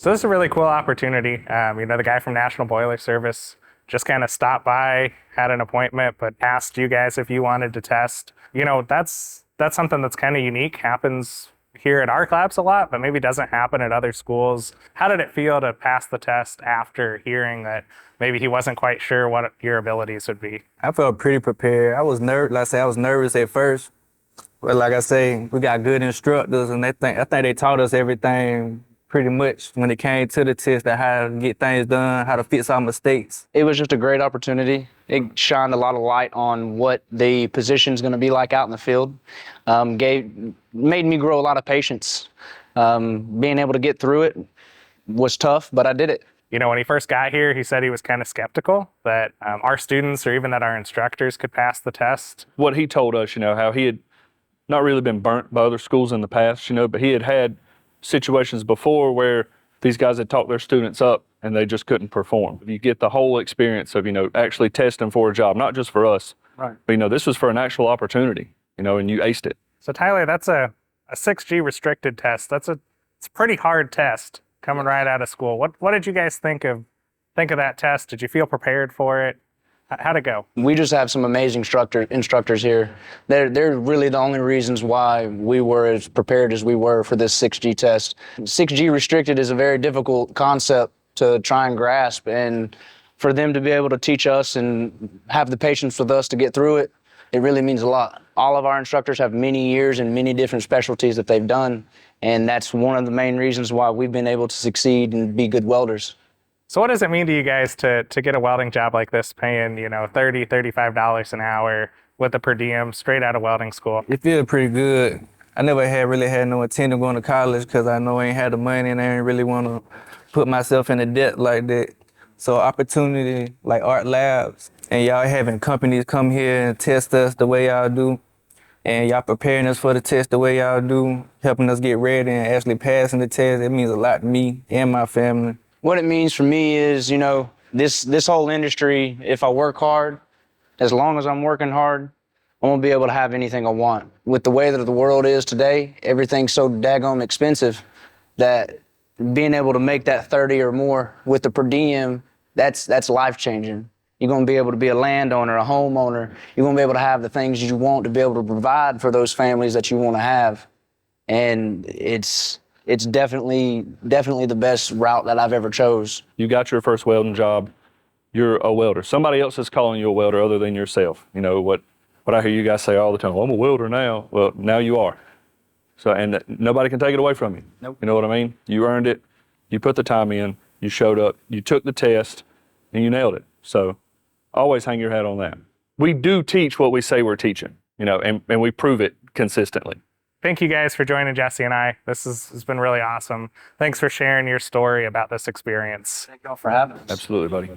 So this is a really cool opportunity. The guy from National Boiler Service just kind of stopped by, had an appointment, but asked you guys if you wanted to test. That's something that's kind of unique, happens here at Arclabs a lot, but maybe doesn't happen at other schools. How did it feel to pass the test after hearing that maybe he wasn't quite sure what your abilities would be? I felt pretty prepared. I was I was nervous at first, but like I say, we got good instructors, and I think they taught us everything pretty much when it came to the test, that how to get things done, how to fix our mistakes. It was just a great opportunity. It shined a lot of light on what the position's going to be like out in the field. Made me grow a lot of patience. Being able to get through it was tough, but I did it. When he first got here, he said he was kind of skeptical that our students or even that our instructors could pass the test. What he told us, how he had not really been burnt by other schools in the past, but he had situations before where these guys had talked their students up and they just couldn't perform. You get the whole experience of, actually testing for a job, not just for us. Right. But, this was for an actual opportunity, and you aced it. So Tyler, that's a 6G restricted test. It's a pretty hard test coming right out of school. What did you guys think of that test? Did you feel prepared for it? How'd it go? We just have some amazing instructors here. They're really the only reasons why we were as prepared as we were for this 6G test. 6G restricted is a very difficult concept to try and grasp, and for them to be able to teach us and have the patience with us to get through it, it really means a lot. All of our instructors have many years and many different specialties that they've done, and that's one of the main reasons why we've been able to succeed and be good welders. So what does it mean to you guys to get a welding job like this, paying, $30, $35 an hour with a per diem straight out of welding school? It feels pretty good. I never really had no intent of going to college because I know I ain't had the money and I didn't really want to put myself in a debt like that. So opportunity like Arclabs and y'all having companies come here and test us the way y'all do, and y'all preparing us for the test the way y'all do, helping us get ready and actually passing the test, it means a lot to me and my family. What it means for me is, this whole industry, if I work hard, as long as I'm working hard, I'm gonna be able to have anything I want. With the way that the world is today, everything's so daggone expensive that being able to make that 30 or more with the per diem, that's life-changing. You're gonna be able to be a landowner, a homeowner. You're gonna be able to have the things you want to be able to provide for those families that you wanna have. And it's definitely the best route that I've ever chose. You got your first welding job. You're a welder. Somebody else is calling you a welder other than yourself. What I hear you guys say all the time, well, I'm a welder now. Well, now you are. So, and nobody can take it away from you. Nope. You know what I mean? You earned it. You put the time in. You showed up. You took the test, and you nailed it. So always hang your hat on that. We do teach what we say we're teaching, and we prove it consistently. Thank you guys for joining Jesse and I. This has been really awesome. Thanks for sharing your story about this experience. Thank y'all for having us. Absolutely, buddy.